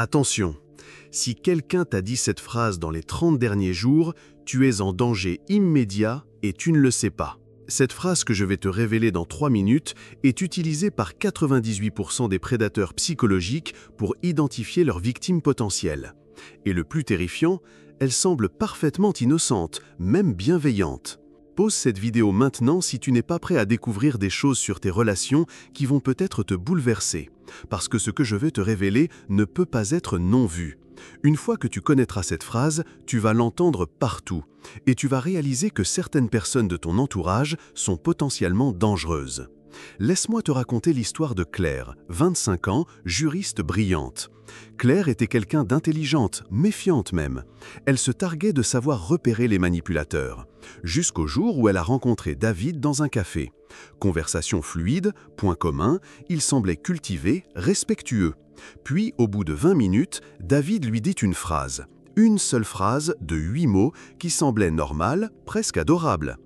Attention, si quelqu'un t'a dit cette phrase dans les 30 derniers jours, tu es en danger immédiat et tu ne le sais pas. Cette phrase que je vais te révéler dans 3 minutes est utilisée par 98% des prédateurs psychologiques pour identifier leurs victimes potentielles. Et le plus terrifiant, elle semble parfaitement innocente, même bienveillante. Pause cette vidéo maintenant si tu n'es pas prêt à découvrir des choses sur tes relations qui vont peut-être te bouleverser. Parce que ce que je vais te révéler ne peut pas être non vu. Une fois que tu connaîtras cette phrase, tu vas l'entendre partout. Et tu vas réaliser que certaines personnes de ton entourage sont potentiellement dangereuses. Laisse-moi te raconter l'histoire de Claire, 25 ans, juriste brillante. Claire était quelqu'un d'intelligente, méfiante même. Elle se targuait de savoir repérer les manipulateurs. Jusqu'au jour où elle a rencontré David dans un café. Conversation fluide, point commun, il semblait cultivé, respectueux. Puis, au bout de 20 minutes, David lui dit une phrase. Une seule phrase de 8 mots qui semblait normale, presque adorable.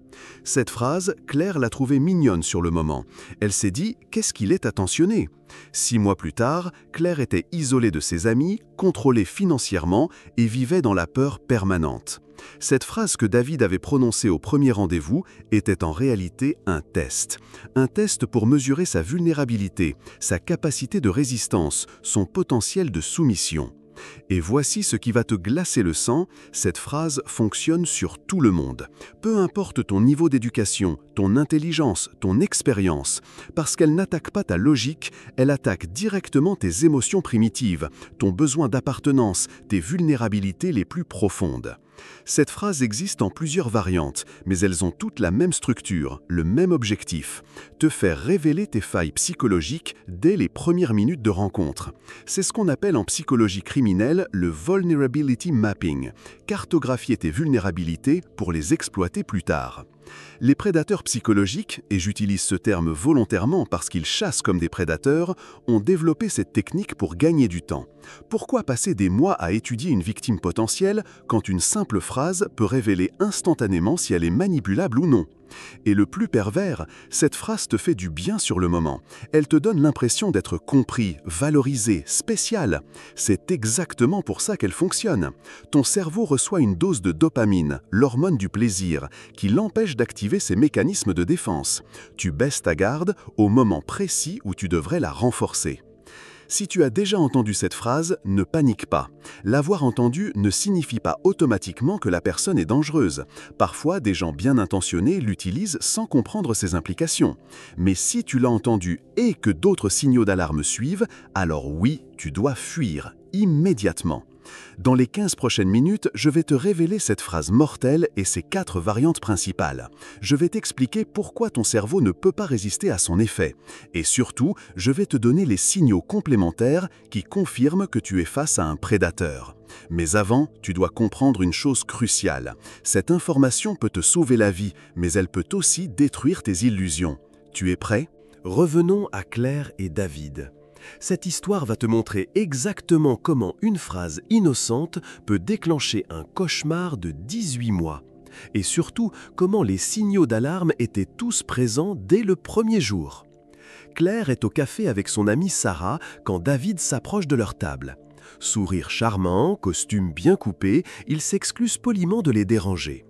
Cette phrase, Claire l'a trouvée mignonne sur le moment. Elle s'est dit « qu'est-ce qu'il est attentionné ?» 6 mois plus tard, Claire était isolée de ses amis, contrôlée financièrement et vivait dans la peur permanente. Cette phrase que David avait prononcée au premier rendez-vous était en réalité un test. Un test pour mesurer sa vulnérabilité, sa capacité de résistance, son potentiel de soumission. Et voici ce qui va te glacer le sang, cette phrase fonctionne sur tout le monde. Peu importe ton niveau d'éducation, ton intelligence, ton expérience, parce qu'elle n'attaque pas ta logique, elle attaque directement tes émotions primitives, ton besoin d'appartenance, tes vulnérabilités les plus profondes. Cette phrase existe en plusieurs variantes, mais elles ont toutes la même structure, le même objectif, te faire révéler tes failles psychologiques dès les premières minutes de rencontre. C'est ce qu'on appelle en psychologie criminelle le vulnerability mapping, cartographier tes vulnérabilités pour les exploiter plus tard. Les prédateurs psychologiques, et j'utilise ce terme volontairement parce qu'ils chassent comme des prédateurs, ont développé cette technique pour gagner du temps. Pourquoi passer des mois à étudier une victime potentielle quand une simple phrase peut révéler instantanément si elle est manipulable ou non ? Et le plus pervers, cette phrase te fait du bien sur le moment. Elle te donne l'impression d'être compris, valorisé, spécial. C'est exactement pour ça qu'elle fonctionne. Ton cerveau reçoit une dose de dopamine, l'hormone du plaisir, qui l'empêche d'activer ses mécanismes de défense. Tu baisses ta garde au moment précis où tu devrais la renforcer. Si tu as déjà entendu cette phrase, ne panique pas. L'avoir entendue ne signifie pas automatiquement que la personne est dangereuse. Parfois, des gens bien intentionnés l'utilisent sans comprendre ses implications. Mais si tu l'as entendue et que d'autres signaux d'alarme suivent, alors oui, tu dois fuir, immédiatement. Dans les 15 prochaines minutes, je vais te révéler cette phrase mortelle et ses 4 variantes principales. Je vais t'expliquer pourquoi ton cerveau ne peut pas résister à son effet. Et surtout, je vais te donner les signaux complémentaires qui confirment que tu es face à un prédateur. Mais avant, tu dois comprendre une chose cruciale. Cette information peut te sauver la vie, mais elle peut aussi détruire tes illusions. Tu es prêt ? Revenons à Claire et David. Cette histoire va te montrer exactement comment une phrase innocente peut déclencher un cauchemar de 18 mois. Et surtout, comment les signaux d'alarme étaient tous présents dès le premier jour. Claire est au café avec son amie Sarah quand David s'approche de leur table. Sourire charmant, costume bien coupé, il s'excuse poliment de les déranger.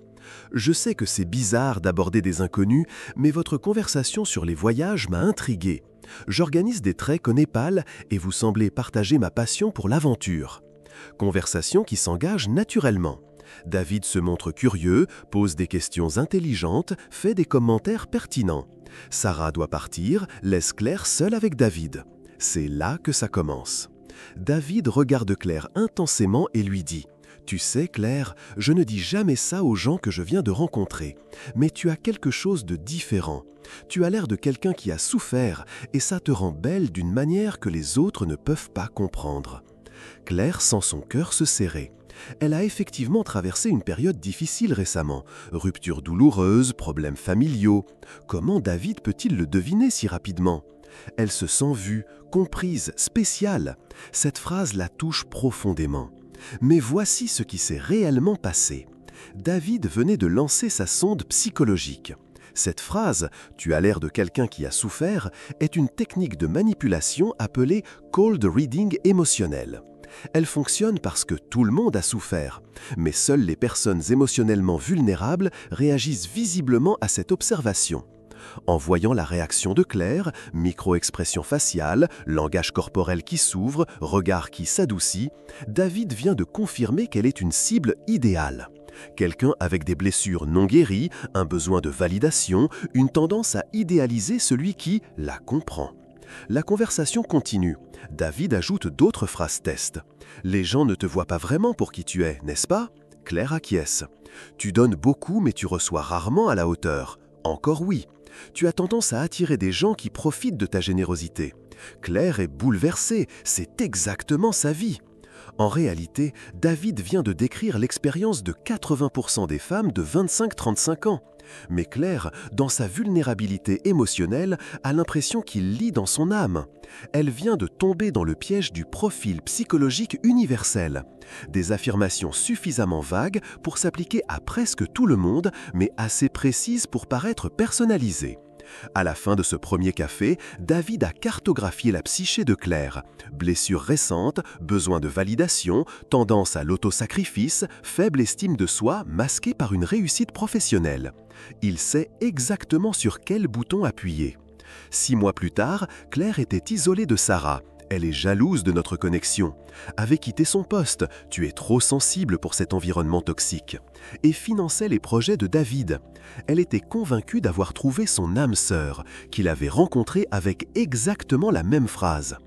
Je sais que c'est bizarre d'aborder des inconnus, mais votre conversation sur les voyages m'a intrigué. J'organise des treks au Népal et vous semblez partager ma passion pour l'aventure. Conversation qui s'engage naturellement. David se montre curieux, pose des questions intelligentes, fait des commentaires pertinents. Sarah doit partir, laisse Claire seule avec David. C'est là que ça commence. David regarde Claire intensément et lui dit « Tu sais, Claire, je ne dis jamais ça aux gens que je viens de rencontrer, mais tu as quelque chose de différent. Tu as l'air de quelqu'un qui a souffert et ça te rend belle d'une manière que les autres ne peuvent pas comprendre. » Claire sent son cœur se serrer. Elle a effectivement traversé une période difficile récemment. Rupture douloureuse, problèmes familiaux. Comment David peut-il le deviner si rapidement ? Elle se sent vue, comprise, spéciale. Cette phrase la touche profondément. Mais voici ce qui s'est réellement passé. David venait de lancer sa sonde psychologique. Cette phrase « tu as l'air de quelqu'un qui a souffert » est une technique de manipulation appelée « cold reading émotionnel ». Elle fonctionne parce que tout le monde a souffert, mais seules les personnes émotionnellement vulnérables réagissent visiblement à cette observation. En voyant la réaction de Claire, micro-expression faciale, langage corporel qui s'ouvre, regard qui s'adoucit, David vient de confirmer qu'elle est une cible idéale. Quelqu'un avec des blessures non guéries, un besoin de validation, une tendance à idéaliser celui qui la comprend. La conversation continue. David ajoute d'autres phrases test. « Les gens ne te voient pas vraiment pour qui tu es, n'est-ce pas ?» Claire acquiesce. « Tu donnes beaucoup mais tu reçois rarement à la hauteur. » Encore oui. Tu as tendance à attirer des gens qui profitent de ta générosité. Claire est bouleversée, c'est exactement sa vie. En réalité, David vient de décrire l'expérience de 80% des femmes de 25-35 ans. Mais Claire, dans sa vulnérabilité émotionnelle, a l'impression qu'il lit dans son âme. Elle vient de tomber dans le piège du profil psychologique universel. Des affirmations suffisamment vagues pour s'appliquer à presque tout le monde, mais assez précises pour paraître personnalisées. À la fin de ce premier café, David a cartographié la psyché de Claire. Blessures récentes, besoin de validation, tendance à l'autosacrifice, faible estime de soi masquée par une réussite professionnelle. Il sait exactement sur quel bouton appuyer. 6 mois plus tard, Claire était isolée de Sarah. Elle est jalouse de notre connexion. Avait quitté son poste, tu es trop sensible pour cet environnement toxique. Et finançait les projets de David. Elle était convaincue d'avoir trouvé son âme sœur, qu'il avait rencontrée avec exactement la même phrase.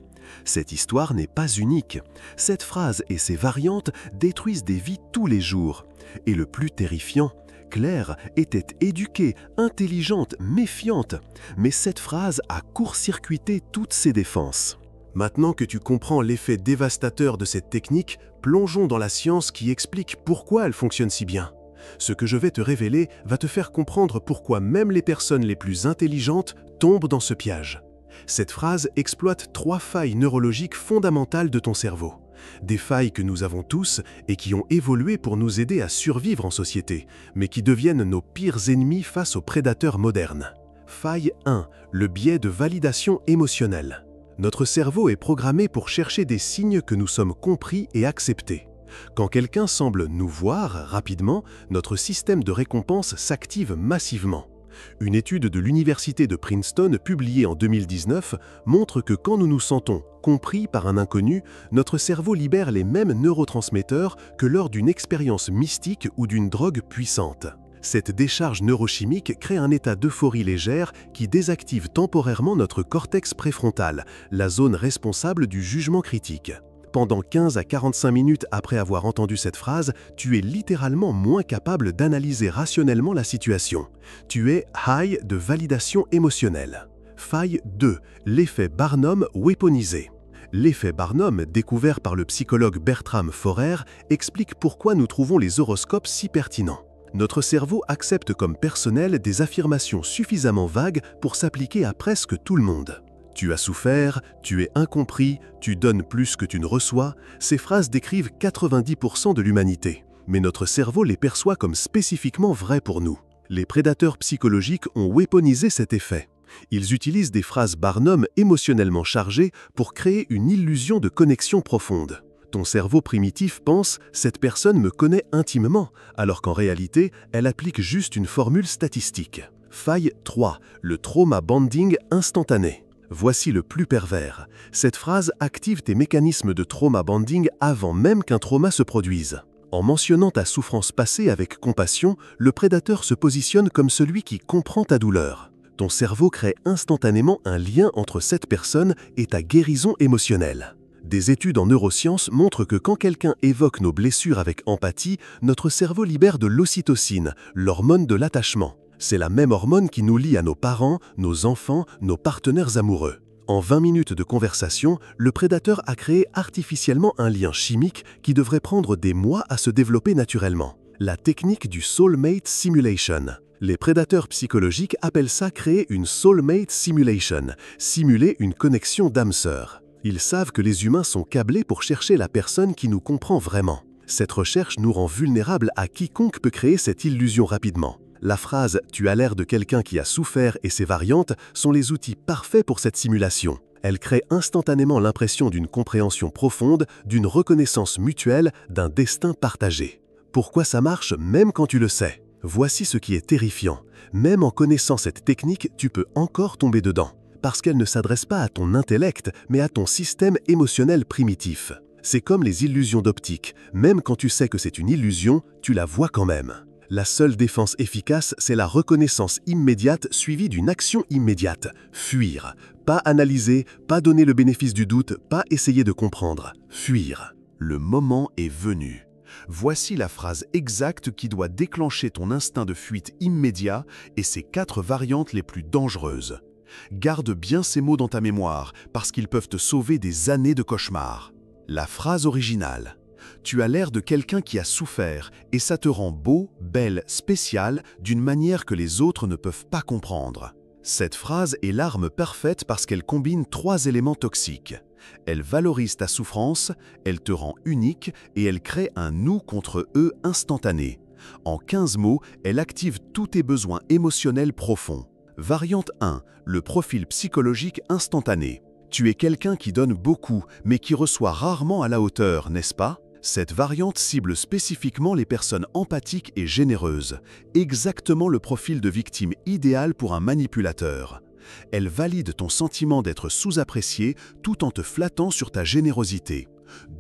Cette histoire n'est pas unique. Cette phrase et ses variantes détruisent des vies tous les jours. Et le plus terrifiant, Claire était éduquée, intelligente, méfiante. Mais cette phrase a court-circuité toutes ses défenses. Maintenant que tu comprends l'effet dévastateur de cette technique, plongeons dans la science qui explique pourquoi elle fonctionne si bien. Ce que je vais te révéler va te faire comprendre pourquoi même les personnes les plus intelligentes tombent dans ce piège. Cette phrase exploite 3 failles neurologiques fondamentales de ton cerveau. Des failles que nous avons tous et qui ont évolué pour nous aider à survivre en société, mais qui deviennent nos pires ennemis face aux prédateurs modernes. Faille 1. Le biais de validation émotionnelle. Notre cerveau est programmé pour chercher des signes que nous sommes compris et acceptés. Quand quelqu'un semble nous voir rapidement, notre système de récompense s'active massivement. Une étude de l'Université de Princeton publiée en 2019 montre que quand nous nous sentons compris par un inconnu, notre cerveau libère les mêmes neurotransmetteurs que lors d'une expérience mystique ou d'une drogue puissante. Cette décharge neurochimique crée un état d'euphorie légère qui désactive temporairement notre cortex préfrontal, la zone responsable du jugement critique. Pendant 15 à 45 minutes après avoir entendu cette phrase, tu es littéralement moins capable d'analyser rationnellement la situation. Tu es high de validation émotionnelle. Faille 2. L'effet Barnum weaponisé. L'effet Barnum, découvert par le psychologue Bertram Forer, explique pourquoi nous trouvons les horoscopes si pertinents. Notre cerveau accepte comme personnel des affirmations suffisamment vagues pour s'appliquer à presque tout le monde. Tu as souffert, tu es incompris, tu donnes plus que tu ne reçois. Ces phrases décrivent 90% de l'humanité. Mais notre cerveau les perçoit comme spécifiquement vraies pour nous. Les prédateurs psychologiques ont weaponisé cet effet. Ils utilisent des phrases Barnum émotionnellement chargées pour créer une illusion de connexion profonde. Ton cerveau primitif pense « cette personne me connaît intimement », alors qu'en réalité, elle applique juste une formule statistique. Faille 3. Le trauma bonding instantané. Voici le plus pervers. Cette phrase active tes mécanismes de trauma bonding avant même qu'un trauma se produise. En mentionnant ta souffrance passée avec compassion, le prédateur se positionne comme celui qui comprend ta douleur. Ton cerveau crée instantanément un lien entre cette personne et ta guérison émotionnelle. Des études en neurosciences montrent que quand quelqu'un évoque nos blessures avec empathie, notre cerveau libère de l'ocytocine, l'hormone de l'attachement. C'est la même hormone qui nous lie à nos parents, nos enfants, nos partenaires amoureux. En 20 minutes de conversation, le prédateur a créé artificiellement un lien chimique qui devrait prendre des mois à se développer naturellement. La technique du soulmate simulation. Les prédateurs psychologiques appellent ça créer une soulmate simulation, simuler une connexion d'âme sœur. Ils savent que les humains sont câblés pour chercher la personne qui nous comprend vraiment. Cette recherche nous rend vulnérables à quiconque peut créer cette illusion rapidement. La phrase « tu as l'air de quelqu'un qui a souffert » et ses variantes sont les outils parfaits pour cette simulation. Elle crée instantanément l'impression d'une compréhension profonde, d'une reconnaissance mutuelle, d'un destin partagé. Pourquoi ça marche même quand tu le sais? Voici ce qui est terrifiant. Même en connaissant cette technique, tu peux encore tomber dedans. Parce qu'elle ne s'adresse pas à ton intellect, mais à ton système émotionnel primitif. C'est comme les illusions d'optique. Même quand tu sais que c'est une illusion, tu la vois quand même. La seule défense efficace, c'est la reconnaissance immédiate suivie d'une action immédiate. Fuir. Pas analyser, pas donner le bénéfice du doute, pas essayer de comprendre. Fuir. Le moment est venu. Voici la phrase exacte qui doit déclencher ton instinct de fuite immédiat et ses 4 variantes les plus dangereuses. Garde bien ces mots dans ta mémoire parce qu'ils peuvent te sauver des années de cauchemars. La phrase originale. Tu as l'air de quelqu'un qui a souffert et ça te rend beau, belle, spécial d'une manière que les autres ne peuvent pas comprendre. Cette phrase est l'arme parfaite parce qu'elle combine 3 éléments toxiques. Elle valorise ta souffrance, elle te rend unique et elle crée un nous contre eux instantané. En 15 mots, elle active tous tes besoins émotionnels profonds. Variante 1, le profil psychologique instantané. Tu es quelqu'un qui donne beaucoup, mais qui reçoit rarement à la hauteur, n'est-ce pas? Cette variante cible spécifiquement les personnes empathiques et généreuses, exactement le profil de victime idéal pour un manipulateur. Elle valide ton sentiment d'être sous-apprécié tout en te flattant sur ta générosité.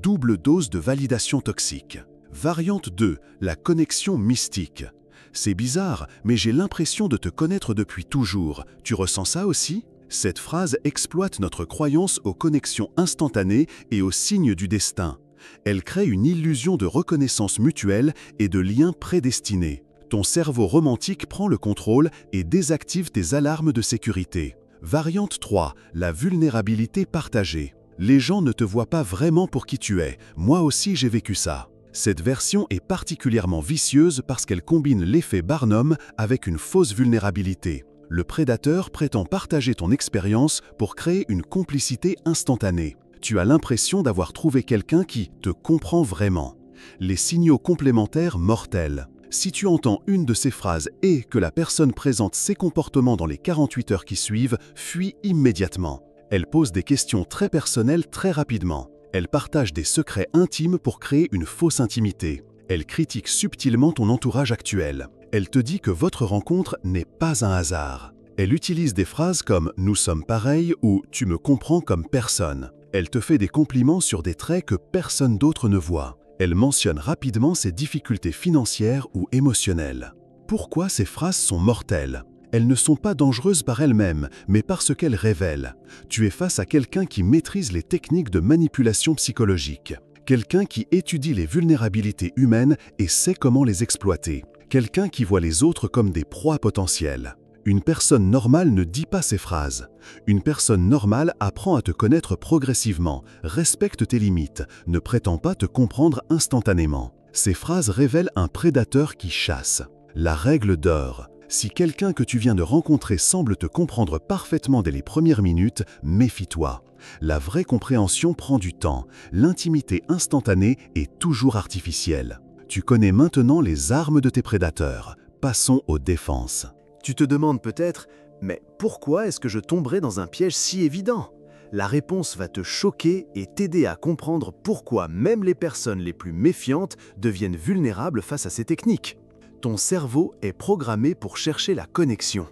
Double dose de validation toxique. Variante 2, la connexion mystique. C'est bizarre, mais j'ai l'impression de te connaître depuis toujours. Tu ressens ça aussi? Cette phrase exploite notre croyance aux connexions instantanées et aux signes du destin. Elle crée une illusion de reconnaissance mutuelle et de liens prédestinés. Ton cerveau romantique prend le contrôle et désactive tes alarmes de sécurité. Variante 3, la vulnérabilité partagée. Les gens ne te voient pas vraiment pour qui tu es. Moi aussi j'ai vécu ça. Cette version est particulièrement vicieuse parce qu'elle combine l'effet Barnum avec une fausse vulnérabilité. Le prédateur prétend partager ton expérience pour créer une complicité instantanée. Tu as l'impression d'avoir trouvé quelqu'un qui te comprend vraiment. Les signaux complémentaires mortels. Si tu entends une de ces phrases et que la personne présente ces comportements dans les 48 heures qui suivent, fuis immédiatement. Elle pose des questions très personnelles très rapidement. Elle partage des secrets intimes pour créer une fausse intimité. Elle critique subtilement ton entourage actuel. Elle te dit que votre rencontre n'est pas un hasard. Elle utilise des phrases comme « nous sommes pareils » ou « tu me comprends comme personne ». Elle te fait des compliments sur des traits que personne d'autre ne voit. Elle mentionne rapidement ses difficultés financières ou émotionnelles. Pourquoi ces phrases sont mortelles? Elles ne sont pas dangereuses par elles-mêmes, mais parce qu'elles révèlent. Tu es face à quelqu'un qui maîtrise les techniques de manipulation psychologique. Quelqu'un qui étudie les vulnérabilités humaines et sait comment les exploiter. Quelqu'un qui voit les autres comme des proies potentielles. Une personne normale ne dit pas ces phrases. Une personne normale apprend à te connaître progressivement, respecte tes limites, ne prétend pas te comprendre instantanément. Ces phrases révèlent un prédateur qui chasse. La règle d'or. Si quelqu'un que tu viens de rencontrer semble te comprendre parfaitement dès les premières minutes, méfie-toi. La vraie compréhension prend du temps. L'intimité instantanée est toujours artificielle. Tu connais maintenant les armes de tes prédateurs. Passons aux défenses. Tu te demandes peut-être, mais pourquoi est-ce que je tomberais dans un piège si évident? La réponse va te choquer et t'aider à comprendre pourquoi même les personnes les plus méfiantes deviennent vulnérables face à ces techniques. Ton cerveau est programmé pour chercher la connexion.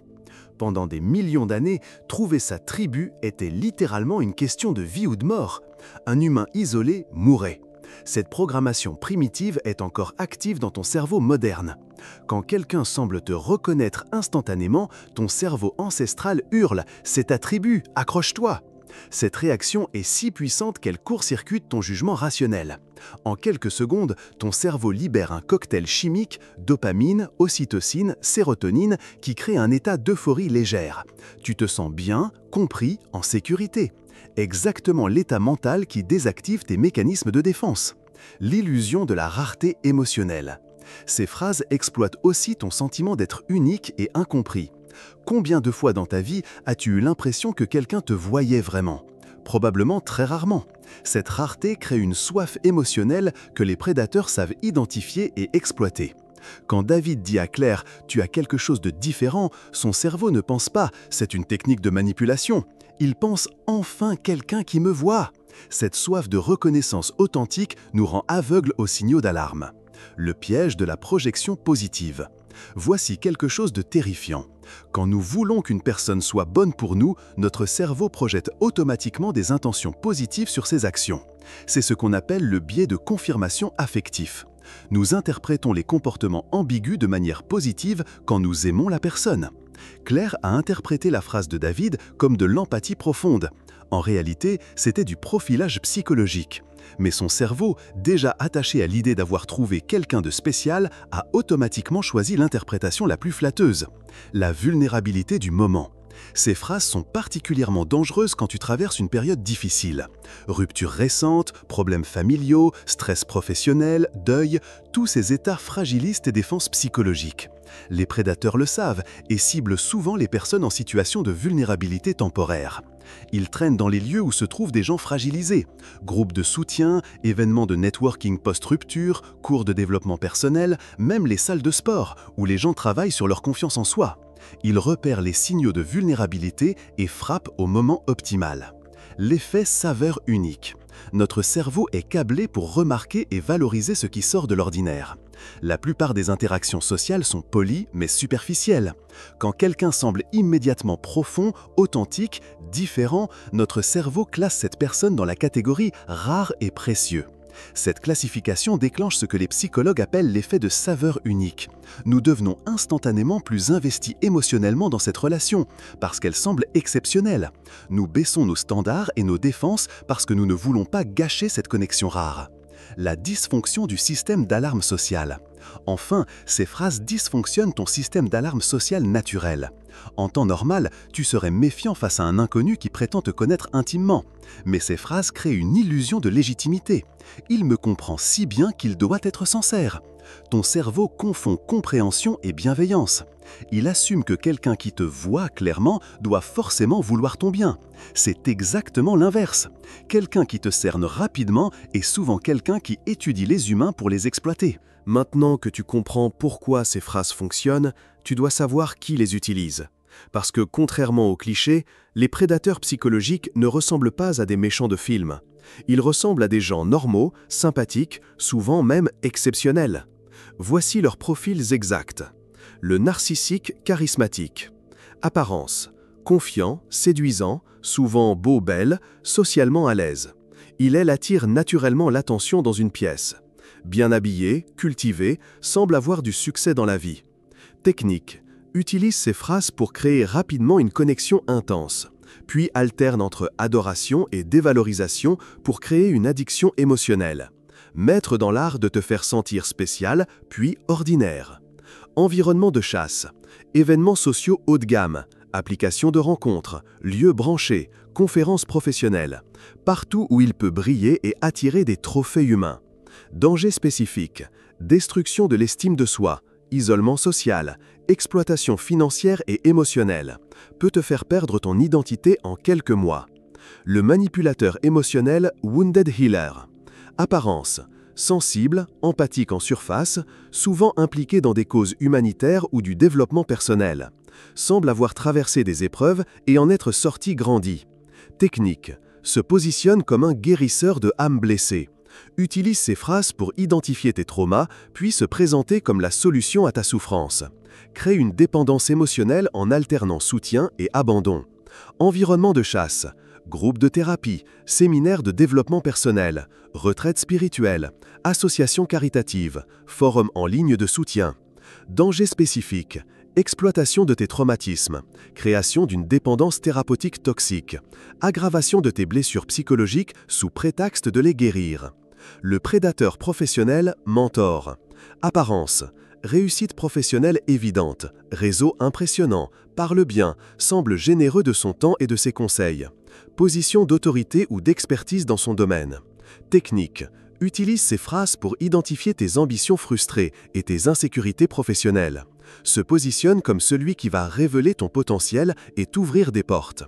Pendant des millions d'années, trouver sa tribu était littéralement une question de vie ou de mort. Un humain isolé mourait. Cette programmation primitive est encore active dans ton cerveau moderne. Quand quelqu'un semble te reconnaître instantanément, ton cerveau ancestral hurle « c'est ta tribu, accroche-toi ». Cette réaction est si puissante qu'elle court-circuite ton jugement rationnel. En quelques secondes, ton cerveau libère un cocktail chimique, dopamine, ocytocine, sérotonine, qui crée un état d'euphorie légère. Tu te sens bien, compris, en sécurité. Exactement l'état mental qui désactive tes mécanismes de défense. L'illusion de la rareté émotionnelle. Ces phrases exploitent aussi ton sentiment d'être unique et incompris. Combien de fois dans ta vie as-tu eu l'impression que quelqu'un te voyait vraiment? Probablement très rarement. Cette rareté crée une soif émotionnelle que les prédateurs savent identifier et exploiter. Quand David dit à Claire « tu as quelque chose de différent », son cerveau ne pense pas « c'est une technique de manipulation ». Il pense « enfin quelqu'un qui me voit ». Cette soif de reconnaissance authentique nous rend aveugles aux signaux d'alarme. Le piège de la projection positive. Voici quelque chose de terrifiant. Quand nous voulons qu'une personne soit bonne pour nous, notre cerveau projette automatiquement des intentions positives sur ses actions. C'est ce qu'on appelle le biais de confirmation affectif. Nous interprétons les comportements ambigus de manière positive quand nous aimons la personne. Claire a interprété la phrase de David comme de l'empathie profonde. En réalité, c'était du profilage psychologique. Mais son cerveau, déjà attaché à l'idée d'avoir trouvé quelqu'un de spécial, a automatiquement choisi l'interprétation la plus flatteuse, la vulnérabilité du moment. Ces phrases sont particulièrement dangereuses quand tu traverses une période difficile. Rupture récente, problèmes familiaux, stress professionnel, deuil, tous ces états fragilisent tes défenses psychologiques. Les prédateurs le savent et ciblent souvent les personnes en situation de vulnérabilité temporaire. Ils traînent dans les lieux où se trouvent des gens fragilisés. Groupes de soutien, événements de networking post-rupture, cours de développement personnel, même les salles de sport où les gens travaillent sur leur confiance en soi. Ils repèrent les signaux de vulnérabilité et frappent au moment optimal. L'effet saveur unique. Notre cerveau est câblé pour remarquer et valoriser ce qui sort de l'ordinaire. La plupart des interactions sociales sont polies mais superficielles. Quand quelqu'un semble immédiatement profond, authentique, différent, notre cerveau classe cette personne dans la catégorie « rare et précieux ». Cette classification déclenche ce que les psychologues appellent l'effet de saveur unique. Nous devenons instantanément plus investis émotionnellement dans cette relation, parce qu'elle semble exceptionnelle. Nous baissons nos standards et nos défenses parce que nous ne voulons pas gâcher cette connexion rare. La dysfonction du système d'alarme social. Enfin, ces phrases dysfonctionnent ton système d'alarme social naturel. En temps normal, tu serais méfiant face à un inconnu qui prétend te connaître intimement. Mais ces phrases créent une illusion de légitimité. Il me comprend si bien qu'il doit être sincère. Ton cerveau confond compréhension et bienveillance. Il assume que quelqu'un qui te voit clairement doit forcément vouloir ton bien. C'est exactement l'inverse. Quelqu'un qui te cerne rapidement est souvent quelqu'un qui étudie les humains pour les exploiter. Maintenant que tu comprends pourquoi ces phrases fonctionnent, tu dois savoir qui les utilise. Parce que, contrairement aux clichés, les prédateurs psychologiques ne ressemblent pas à des méchants de film. Ils ressemblent à des gens normaux, sympathiques, souvent même exceptionnels. Voici leurs profils exacts. Le narcissique charismatique. Apparence. Confiant, séduisant, souvent beau-belle, socialement à l'aise. Il attire naturellement l'attention dans une pièce. Bien habillé, cultivé, semble avoir du succès dans la vie. Technique. Utilise ces phrases pour créer rapidement une connexion intense, puis alterne entre adoration et dévalorisation pour créer une addiction émotionnelle. Maître dans l'art de te faire sentir spécial, puis ordinaire. Environnement de chasse. Événements sociaux haut de gamme. Applications de rencontres. Lieux branchés. Conférences professionnelles. Partout où il peut briller et attirer des trophées humains. Danger spécifique. Destruction de l'estime de soi. Isolement social. Exploitation financière et émotionnelle. Peut te faire perdre ton identité en quelques mois. Le manipulateur émotionnel Wounded Healer. Apparence. Sensible, empathique en surface, souvent impliqué dans des causes humanitaires ou du développement personnel. Semble avoir traversé des épreuves et en être sorti grandi. Technique. Se positionne comme un guérisseur de âmes blessées. Utilise ces phrases pour identifier tes traumas, puis se présenter comme la solution à ta souffrance. Crée une dépendance émotionnelle en alternant soutien et abandon. Environnement de chasse. Groupe de thérapie, séminaire de développement personnel, retraite spirituelle, association caritative, forum en ligne de soutien. Danger spécifique. Exploitation de tes traumatismes, création d'une dépendance thérapeutique toxique, aggravation de tes blessures psychologiques sous prétexte de les guérir. Le prédateur professionnel mentor. Apparence. Réussite professionnelle évidente, réseau impressionnant, parle bien, semble généreux de son temps et de ses conseils. Position d'autorité ou d'expertise dans son domaine. Technique. Utilise ces phrases pour identifier tes ambitions frustrées et tes insécurités professionnelles. Se positionne comme celui qui va révéler ton potentiel et t'ouvrir des portes.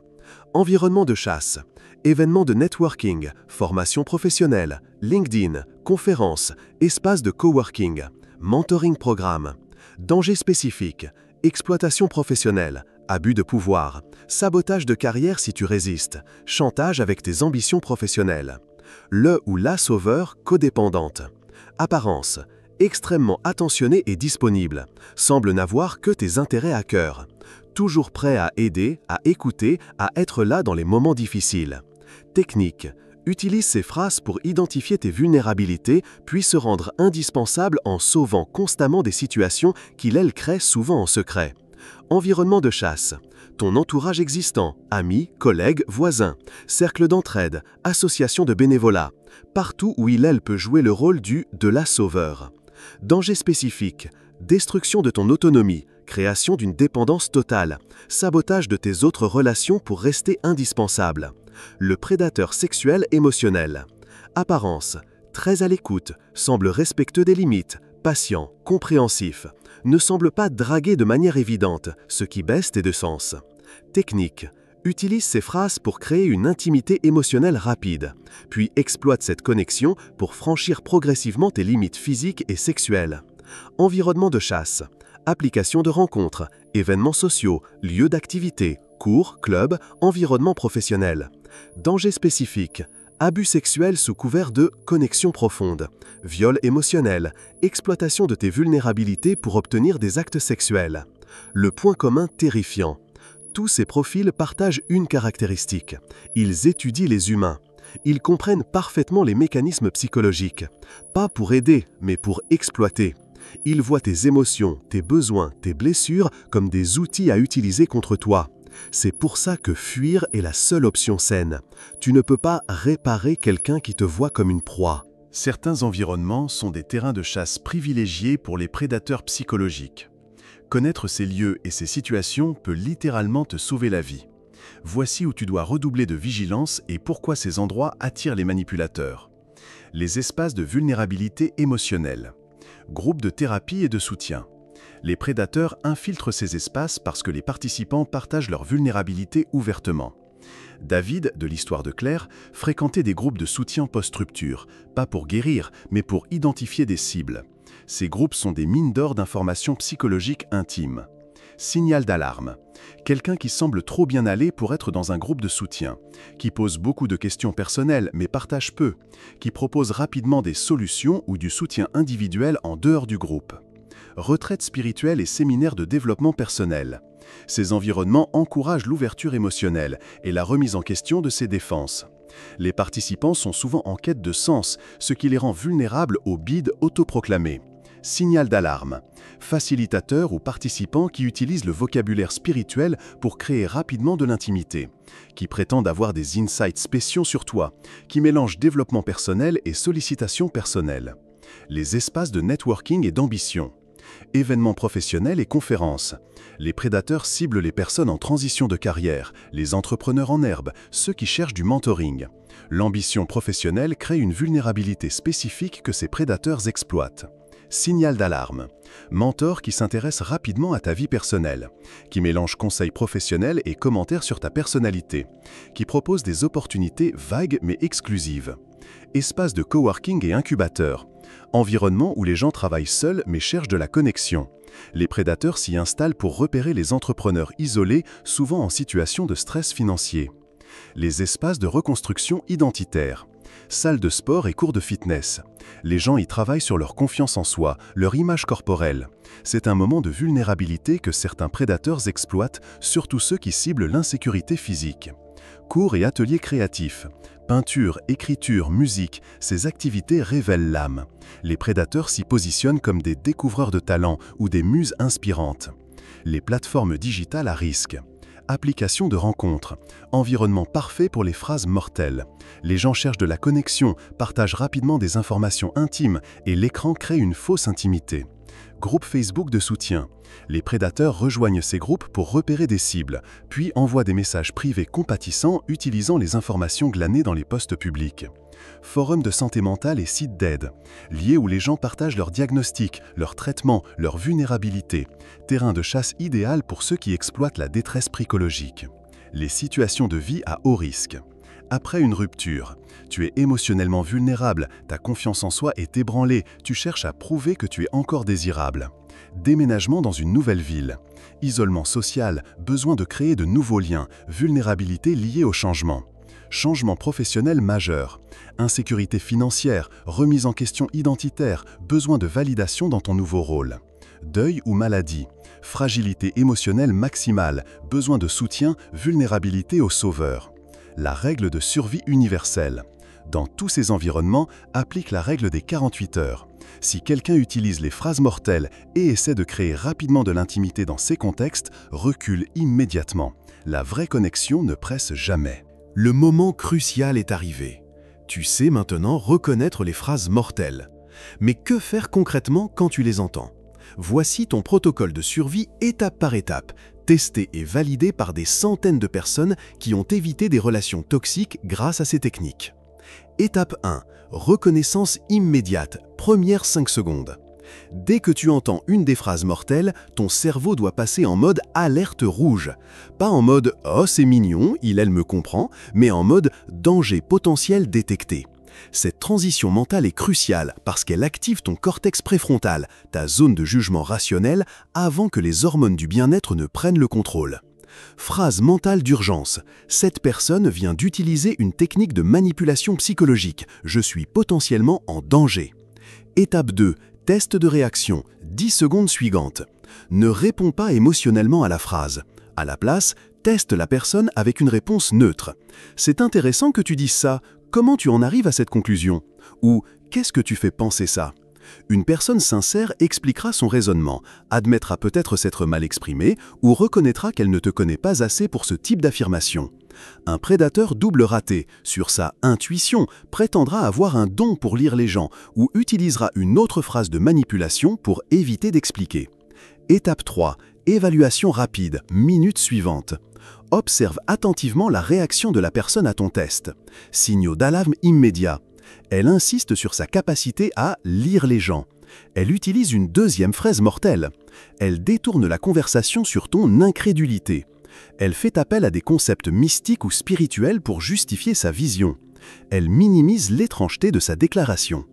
Environnement de chasse. Événements de networking, formation professionnelle, LinkedIn, conférences, espace de coworking, mentoring programme. Danger spécifique. Exploitation professionnelle, abus de pouvoir, sabotage de carrière si tu résistes, chantage avec tes ambitions professionnelles. Le ou la sauveur codépendante. Apparence, extrêmement attentionné et disponible, semble n'avoir que tes intérêts à cœur. Toujours prêt à aider, à écouter, à être là dans les moments difficiles. Technique, utilise ces phrases pour identifier tes vulnérabilités, puis se rendre indispensable en sauvant constamment des situations qu'il elle crée souvent en secret. Environnement de chasse. Ton entourage existant, amis, collègues, voisins, cercle d'entraide, association de bénévolat, partout où elle peut jouer le rôle de la sauveur. Danger spécifique, destruction de ton autonomie, création d'une dépendance totale, sabotage de tes autres relations pour rester indispensable. Le prédateur sexuel émotionnel. Apparence, très à l'écoute, semble respectueux des limites, patient, compréhensif, ne semble pas draguer de manière évidente, ce qui baisse tes défenses. Technique, utilise ces phrases pour créer une intimité émotionnelle rapide, puis exploite cette connexion pour franchir progressivement tes limites physiques et sexuelles. Environnement de chasse, application de rencontres, événements sociaux, lieux d'activité, cours, clubs, environnement professionnel. Danger spécifique, abus sexuels sous couvert de connexion profonde, viol émotionnel, exploitation de tes vulnérabilités pour obtenir des actes sexuels. Le point commun terrifiant. Tous ces profils partagent une caractéristique. Ils étudient les humains. Ils comprennent parfaitement les mécanismes psychologiques. Pas pour aider, mais pour exploiter. Ils voient tes émotions, tes besoins, tes blessures comme des outils à utiliser contre toi. C'est pour ça que fuir est la seule option saine. Tu ne peux pas réparer quelqu'un qui te voit comme une proie. Certains environnements sont des terrains de chasse privilégiés pour les prédateurs psychologiques. Connaître ces lieux et ces situations peut littéralement te sauver la vie. Voici où tu dois redoubler de vigilance et pourquoi ces endroits attirent les manipulateurs. Les espaces de vulnérabilité émotionnelle. Groupes de thérapie et de soutien. Les prédateurs infiltrent ces espaces parce que les participants partagent leur vulnérabilité ouvertement. David, de l'histoire de Claire, fréquentait des groupes de soutien post-rupture, pas pour guérir, mais pour identifier des cibles. Ces groupes sont des mines d'or d'informations psychologiques intimes. Signal d'alarme. Quelqu'un qui semble trop bien aller pour être dans un groupe de soutien, qui pose beaucoup de questions personnelles mais partage peu, qui propose rapidement des solutions ou du soutien individuel en dehors du groupe. Retraite spirituelle et séminaires de développement personnel. Ces environnements encouragent l'ouverture émotionnelle et la remise en question de ses défenses. Les participants sont souvent en quête de sens, ce qui les rend vulnérables au bide autoproclamé. Signal d'alarme. Facilitateurs ou participants qui utilisent le vocabulaire spirituel pour créer rapidement de l'intimité, qui prétendent avoir des insights spéciaux sur toi, qui mélangent développement personnel et sollicitation personnelle. Les espaces de networking et d'ambition. Événements professionnels et conférences. Les prédateurs ciblent les personnes en transition de carrière, les entrepreneurs en herbe, ceux qui cherchent du mentoring. L'ambition professionnelle crée une vulnérabilité spécifique que ces prédateurs exploitent. Signal d'alarme. Mentor qui s'intéresse rapidement à ta vie personnelle, qui mélange conseils professionnels et commentaires sur ta personnalité, qui propose des opportunités vagues mais exclusives. Espace de coworking et incubateur. Environnement où les gens travaillent seuls mais cherchent de la connexion. Les prédateurs s'y installent pour repérer les entrepreneurs isolés, souvent en situation de stress financier. Les espaces de reconstruction identitaire. Salles de sport et cours de fitness. Les gens y travaillent sur leur confiance en soi, leur image corporelle. C'est un moment de vulnérabilité que certains prédateurs exploitent, surtout ceux qui ciblent l'insécurité physique. Cours et ateliers créatifs. Peinture, écriture, musique, ces activités révèlent l'âme. Les prédateurs s'y positionnent comme des découvreurs de talents ou des muses inspirantes. Les plateformes digitales à risque. Application de rencontres. Environnement parfait pour les phrases mortelles. Les gens cherchent de la connexion, partagent rapidement des informations intimes et l'écran crée une fausse intimité. Groupe Facebook de soutien. Les prédateurs rejoignent ces groupes pour repérer des cibles, puis envoient des messages privés compatissants utilisant les informations glanées dans les posts publics. Forums de santé mentale et sites d'aide, lieux où les gens partagent leurs diagnostics, leurs traitements, leurs vulnérabilités. Terrain de chasse idéal pour ceux qui exploitent la détresse psychologique. Les situations de vie à haut risque. Après une rupture, tu es émotionnellement vulnérable, ta confiance en soi est ébranlée, tu cherches à prouver que tu es encore désirable. Déménagement dans une nouvelle ville. Isolement social, besoin de créer de nouveaux liens, vulnérabilité liée au changement. Changement professionnel majeur. Insécurité financière, remise en question identitaire, besoin de validation dans ton nouveau rôle. Deuil ou maladie. Fragilité émotionnelle maximale, besoin de soutien, vulnérabilité au sauveur. La règle de survie universelle. Dans tous ces environnements, applique la règle des 48 heures. Si quelqu'un utilise les phrases mortelles et essaie de créer rapidement de l'intimité dans ces contextes, recule immédiatement. La vraie connexion ne presse jamais. Le moment crucial est arrivé. Tu sais maintenant reconnaître les phrases mortelles. Mais que faire concrètement quand tu les entends? Voici ton protocole de survie étape par étape, testé et validé par des centaines de personnes qui ont évité des relations toxiques grâce à ces techniques. Étape 1. Reconnaissance immédiate, premières 5 secondes. Dès que tu entends une des phrases mortelles, ton cerveau doit passer en mode alerte rouge. Pas en mode « Oh, c'est mignon, elle me comprend », mais en mode « danger potentiel détecté ». Cette transition mentale est cruciale parce qu'elle active ton cortex préfrontal, ta zone de jugement rationnel, avant que les hormones du bien-être ne prennent le contrôle. Phrase mentale d'urgence. Cette personne vient d'utiliser une technique de manipulation psychologique. Je suis potentiellement en danger. Étape 2. Test de réaction. 10 secondes suivantes. Ne réponds pas émotionnellement à la phrase. À la place, teste la personne avec une réponse neutre. C'est intéressant que tu dises ça. Comment tu en arrives à cette conclusion? Ou qu'est-ce que tu fais penser ça? Une personne sincère expliquera son raisonnement, admettra peut-être s'être mal exprimée ou reconnaîtra qu'elle ne te connaît pas assez pour ce type d'affirmation. Un prédateur double raté, sur sa intuition, prétendra avoir un don pour lire les gens ou utilisera une autre phrase de manipulation pour éviter d'expliquer. Étape 3. Évaluation rapide, minute suivante. Observe attentivement la réaction de la personne à ton test. Signaux d'alarme immédiats. Elle insiste sur sa capacité à lire les gens. Elle utilise une deuxième phrase mortelle. Elle détourne la conversation sur ton incrédulité. Elle fait appel à des concepts mystiques ou spirituels pour justifier sa vision. Elle minimise l'étrangeté de sa déclaration.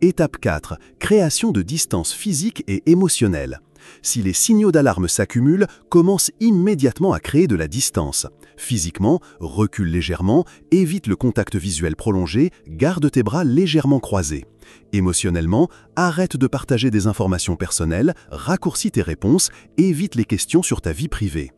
Étape 4. Création de distance physique et émotionnelle. Si les signaux d'alarme s'accumulent, commence immédiatement à créer de la distance. Physiquement, recule légèrement, évite le contact visuel prolongé, garde tes bras légèrement croisés. Émotionnellement, arrête de partager des informations personnelles, raccourcis tes réponses, évite les questions sur ta vie privée.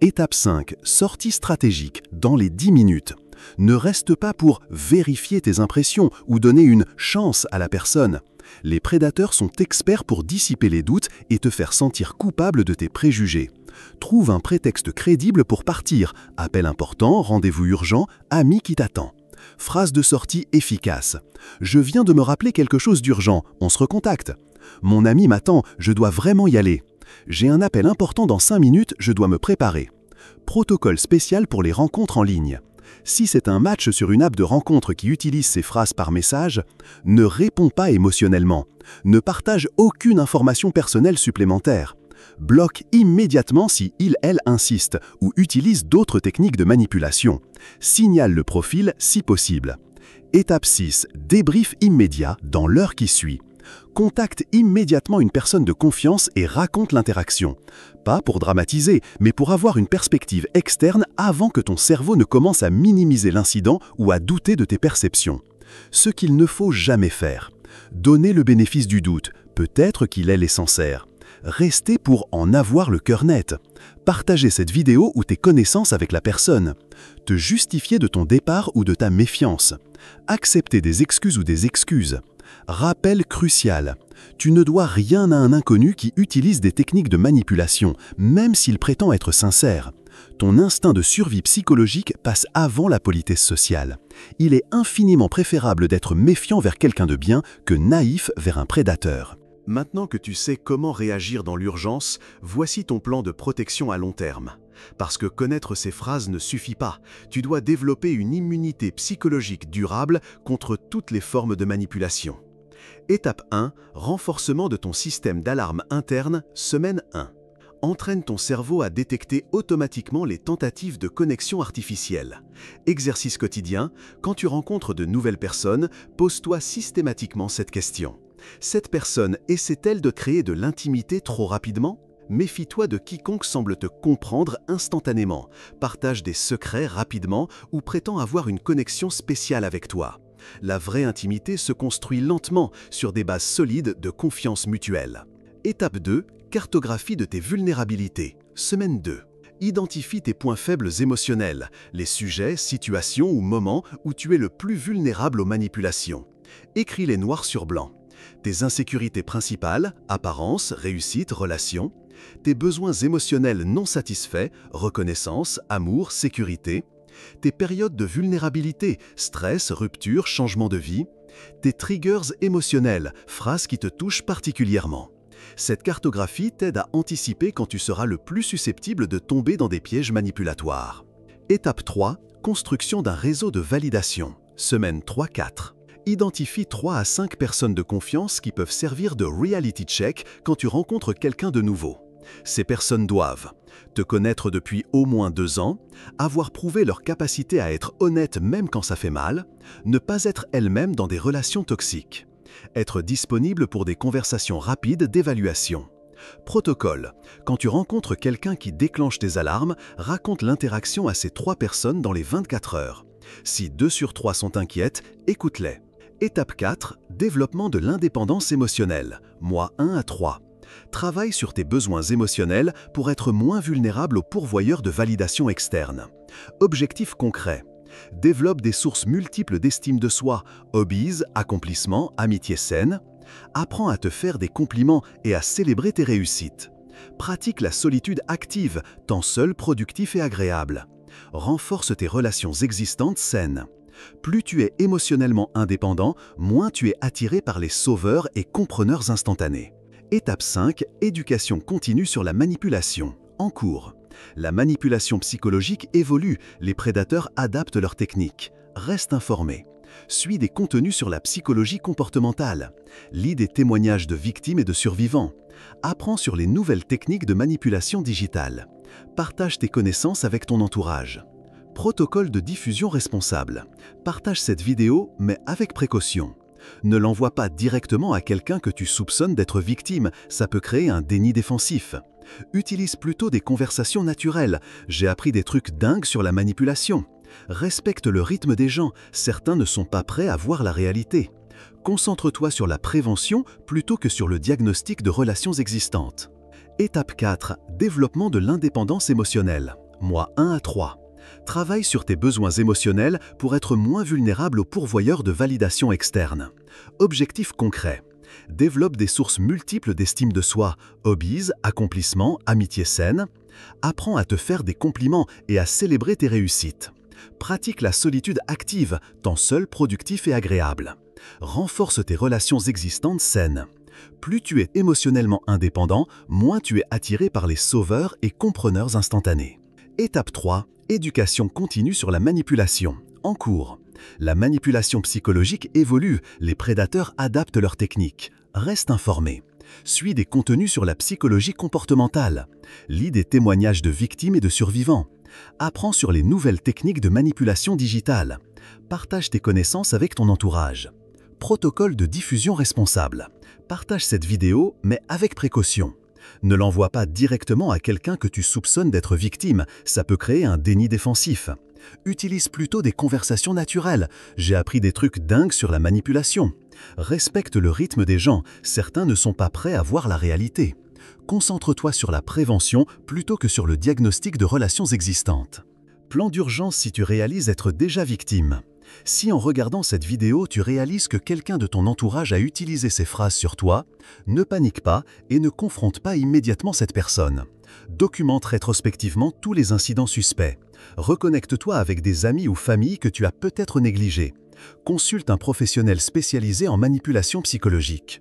Étape 5. Sortie stratégique, dans les 10 minutes. Ne reste pas pour vérifier tes impressions ou donner une chance à la personne. Les prédateurs sont experts pour dissiper les doutes et te faire sentir coupable de tes préjugés. Trouve un prétexte crédible pour partir. Appel important, rendez-vous urgent, ami qui t'attend. Phrase de sortie efficace. Je viens de me rappeler quelque chose d'urgent, on se recontacte. Mon ami m'attend, je dois vraiment y aller. J'ai un appel important dans 5 minutes, je dois me préparer. Protocole spécial pour les rencontres en ligne. Si c'est un match sur une app de rencontre qui utilise ces phrases par message, ne réponds pas émotionnellement. Ne partage aucune information personnelle supplémentaire. Bloque immédiatement si elle insiste ou utilise d'autres techniques de manipulation. Signale le profil si possible. Étape 6. Débrief immédiat dans l'heure qui suit. Contacte immédiatement une personne de confiance et raconte l'interaction. Pas pour dramatiser, mais pour avoir une perspective externe avant que ton cerveau ne commence à minimiser l'incident ou à douter de tes perceptions. Ce qu'il ne faut jamais faire. Donner le bénéfice du doute, peut-être qu'il est sincère. Rester pour en avoir le cœur net. Partager cette vidéo ou tes connaissances avec la personne. Te justifier de ton départ ou de ta méfiance. Accepter des excuses ou des excuses. Rappel crucial. Tu ne dois rien à un inconnu qui utilise des techniques de manipulation, même s'il prétend être sincère. Ton instinct de survie psychologique passe avant la politesse sociale. Il est infiniment préférable d'être méfiant vers quelqu'un de bien que naïf vers un prédateur. Maintenant que tu sais comment réagir dans l'urgence, voici ton plan de protection à long terme. Parce que connaître ces phrases ne suffit pas. Tu dois développer une immunité psychologique durable contre toutes les formes de manipulation. Étape 1. Renforcement de ton système d'alarme interne, semaine 1. Entraîne ton cerveau à détecter automatiquement les tentatives de connexion artificielle. Exercice quotidien, quand tu rencontres de nouvelles personnes, pose-toi systématiquement cette question. Cette personne essaie-t-elle de créer de l'intimité trop rapidement? Méfie-toi de quiconque semble te comprendre instantanément, partage des secrets rapidement ou prétend avoir une connexion spéciale avec toi. La vraie intimité se construit lentement sur des bases solides de confiance mutuelle. Étape 2. Cartographie de tes vulnérabilités. Semaine 2. Identifie tes points faibles émotionnels, les sujets, situations ou moments où tu es le plus vulnérable aux manipulations. Écris-les noir sur blanc. Tes insécurités principales, apparence, réussite, relations. Tes besoins émotionnels non satisfaits, reconnaissance, amour, sécurité. Tes périodes de vulnérabilité, stress, rupture, changement de vie. Tes triggers émotionnels, phrases qui te touchent particulièrement. Cette cartographie t'aide à anticiper quand tu seras le plus susceptible de tomber dans des pièges manipulatoires. Étape 3. Construction d'un réseau de validation. Semaine 3-4. Identifie 3 à 5 personnes de confiance qui peuvent servir de reality check quand tu rencontres quelqu'un de nouveau. Ces personnes doivent te connaître depuis au moins 2 ans, avoir prouvé leur capacité à être honnête même quand ça fait mal, ne pas être elles-mêmes dans des relations toxiques, être disponible pour des conversations rapides d'évaluation. Protocole. Quand tu rencontres quelqu'un qui déclenche tes alarmes, raconte l'interaction à ces 3 personnes dans les 24 heures. Si 2 sur 3 sont inquiètes, écoute-les. Étape 4. Développement de l'indépendance émotionnelle. Mois 1 à 3. Travaille sur tes besoins émotionnels pour être moins vulnérable aux pourvoyeurs de validation externe. Objectif concret. Développe des sources multiples d'estime de soi, hobbies, accomplissements, amitié saine. Apprends à te faire des compliments et à célébrer tes réussites. Pratique la solitude active, temps seul, productif et agréable. Renforce tes relations existantes saines. Plus tu es émotionnellement indépendant, moins tu es attiré par les sauveurs et compreneurs instantanés. Étape 5. Éducation continue sur la manipulation. En cours. La manipulation psychologique évolue, les prédateurs adaptent leurs techniques. Reste informé. Suis des contenus sur la psychologie comportementale. Lis des témoignages de victimes et de survivants. Apprends sur les nouvelles techniques de manipulation digitale. Partage tes connaissances avec ton entourage. Protocole de diffusion responsable. Partage cette vidéo, mais avec précaution. Ne l'envoie pas directement à quelqu'un que tu soupçonnes d'être victime, ça peut créer un déni défensif. Utilise plutôt des conversations naturelles. J'ai appris des trucs dingues sur la manipulation. Respecte le rythme des gens, certains ne sont pas prêts à voir la réalité. Concentre-toi sur la prévention plutôt que sur le diagnostic de relations existantes. Étape 4. Développement de l'indépendance émotionnelle. Mois 1 à 3. Travaille sur tes besoins émotionnels pour être moins vulnérable aux pourvoyeurs de validation externe. Objectif concret. Développe des sources multiples d'estime de soi, hobbies, accomplissements, amitié saine. Apprends à te faire des compliments et à célébrer tes réussites. Pratique la solitude active, temps seul, productif et agréable. Renforce tes relations existantes saines. Plus tu es émotionnellement indépendant, moins tu es attiré par les sauveurs et compreneurs instantanés. Étape 3. Éducation continue sur la manipulation. En cours. La manipulation psychologique évolue, les prédateurs adaptent leurs techniques. Reste informé. Suis des contenus sur la psychologie comportementale. Lis des témoignages de victimes et de survivants. Apprends sur les nouvelles techniques de manipulation digitale. Partage tes connaissances avec ton entourage. Protocole de diffusion responsable. Partage cette vidéo, mais avec précaution. Ne l'envoie pas directement à quelqu'un que tu soupçonnes d'être victime, ça peut créer un déni défensif. Utilise plutôt des conversations naturelles. J'ai appris des trucs dingues sur la manipulation. Respecte le rythme des gens, certains ne sont pas prêts à voir la réalité. Concentre-toi sur la prévention plutôt que sur le diagnostic de relations existantes. Plan d'urgence si tu réalises être déjà victime. Si en regardant cette vidéo, tu réalises que quelqu'un de ton entourage a utilisé ces phrases sur toi, ne panique pas et ne confronte pas immédiatement cette personne. Documente rétrospectivement tous les incidents suspects. Reconnecte-toi avec des amis ou familles que tu as peut-être négligés. Consulte un professionnel spécialisé en manipulation psychologique.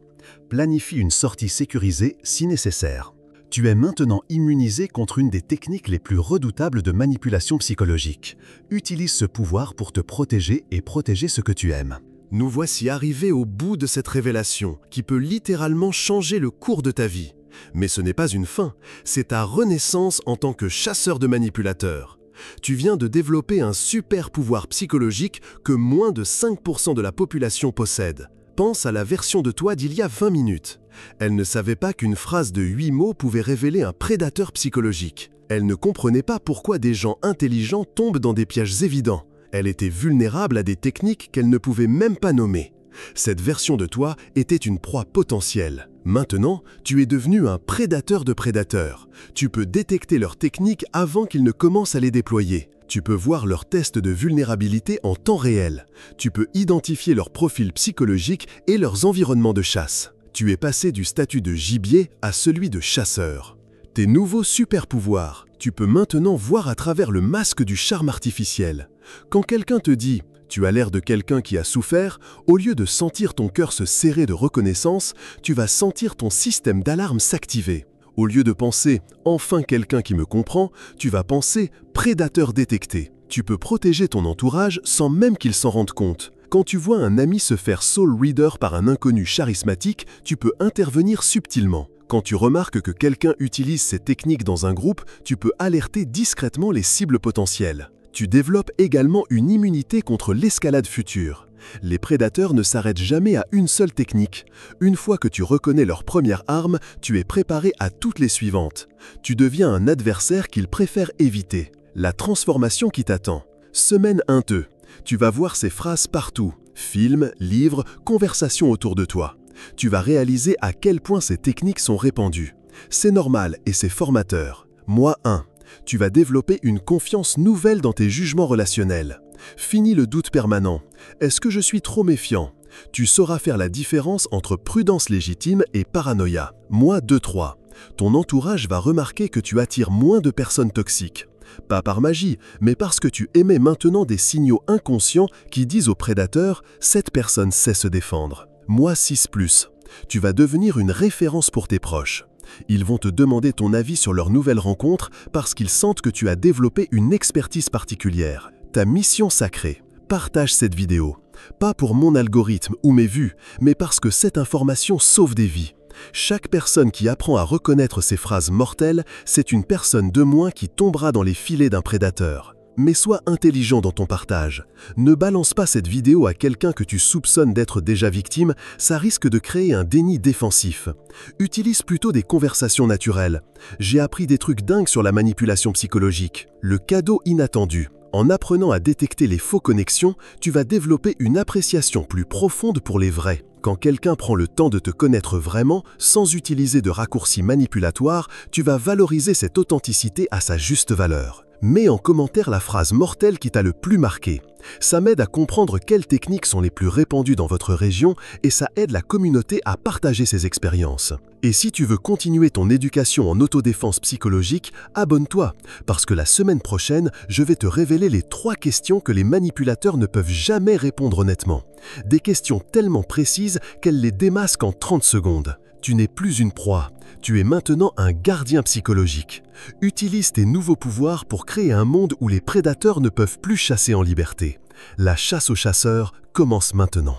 Planifie une sortie sécurisée si nécessaire. Tu es maintenant immunisé contre une des techniques les plus redoutables de manipulation psychologique. Utilise ce pouvoir pour te protéger et protéger ce que tu aimes. Nous voici arrivés au bout de cette révélation qui peut littéralement changer le cours de ta vie. Mais ce n'est pas une fin, c'est ta renaissance en tant que chasseur de manipulateurs. Tu viens de développer un super pouvoir psychologique que moins de 5% de la population possède. Pense à la version de toi d'il y a 20 minutes. Elle ne savait pas qu'une phrase de 8 mots pouvait révéler un prédateur psychologique. Elle ne comprenait pas pourquoi des gens intelligents tombent dans des pièges évidents. Elle était vulnérable à des techniques qu'elle ne pouvait même pas nommer. Cette version de toi était une proie potentielle. Maintenant, tu es devenu un prédateur de prédateurs. Tu peux détecter leurs techniques avant qu'ils ne commencent à les déployer. Tu peux voir leurs tests de vulnérabilité en temps réel. Tu peux identifier leur profil psychologique et leurs environnements de chasse. Tu es passé du statut de gibier à celui de chasseur. Tes nouveaux super-pouvoirs. Tu peux maintenant voir à travers le masque du charme artificiel. Quand quelqu'un te dit « tu as l'air de quelqu'un qui a souffert », au lieu de sentir ton cœur se serrer de reconnaissance, tu vas sentir ton système d'alarme s'activer. Au lieu de penser « enfin quelqu'un qui me comprend », tu vas penser « prédateur détecté ». Tu peux protéger ton entourage sans même qu'il s'en rende compte. Quand tu vois un ami se faire soul reader par un inconnu charismatique, tu peux intervenir subtilement. Quand tu remarques que quelqu'un utilise ces techniques dans un groupe, tu peux alerter discrètement les cibles potentielles. Tu développes également une immunité contre l'escalade future. Les prédateurs ne s'arrêtent jamais à une seule technique. Une fois que tu reconnais leur première arme, tu es préparé à toutes les suivantes. Tu deviens un adversaire qu'ils préfèrent éviter. La transformation qui t'attend. Semaine 1-2. Tu vas voir ces phrases partout. Films, livres, conversations autour de toi. Tu vas réaliser à quel point ces techniques sont répandues. C'est normal et c'est formateur. Mois 1. Tu vas développer une confiance nouvelle dans tes jugements relationnels. Fini le doute permanent. Est-ce que je suis trop méfiant? Tu sauras faire la différence entre prudence légitime et paranoïa. Mois 2-3. Ton entourage va remarquer que tu attires moins de personnes toxiques. Pas par magie, mais parce que tu émets maintenant des signaux inconscients qui disent aux prédateurs « cette personne sait se défendre ». Mois 6+. Tu vas devenir une référence pour tes proches. Ils vont te demander ton avis sur leur nouvelle rencontre parce qu'ils sentent que tu as développé une expertise particulière. Ta mission sacrée. Partage cette vidéo. Pas pour mon algorithme ou mes vues, mais parce que cette information sauve des vies. Chaque personne qui apprend à reconnaître ces phrases mortelles, c'est une personne de moins qui tombera dans les filets d'un prédateur. Mais sois intelligent dans ton partage. Ne balance pas cette vidéo à quelqu'un que tu soupçonnes d'être déjà victime, ça risque de créer un déni défensif. Utilise plutôt des conversations naturelles. J'ai appris des trucs dingues sur la manipulation psychologique. Le cadeau inattendu. En apprenant à détecter les faux connexions, tu vas développer une appréciation plus profonde pour les vrais. Quand quelqu'un prend le temps de te connaître vraiment, sans utiliser de raccourcis manipulatoires, tu vas valoriser cette authenticité à sa juste valeur. Mets en commentaire la phrase mortelle qui t'a le plus marqué. Ça m'aide à comprendre quelles techniques sont les plus répandues dans votre région et ça aide la communauté à partager ses expériences. Et si tu veux continuer ton éducation en autodéfense psychologique, abonne-toi, parce que la semaine prochaine, je vais te révéler les 3 questions que les manipulateurs ne peuvent jamais répondre honnêtement. Des questions tellement précises qu'elles les démasquent en 30 secondes. Tu n'es plus une proie, tu es maintenant un gardien psychologique. Utilise tes nouveaux pouvoirs pour créer un monde où les prédateurs ne peuvent plus chasser en liberté. La chasse aux chasseurs commence maintenant.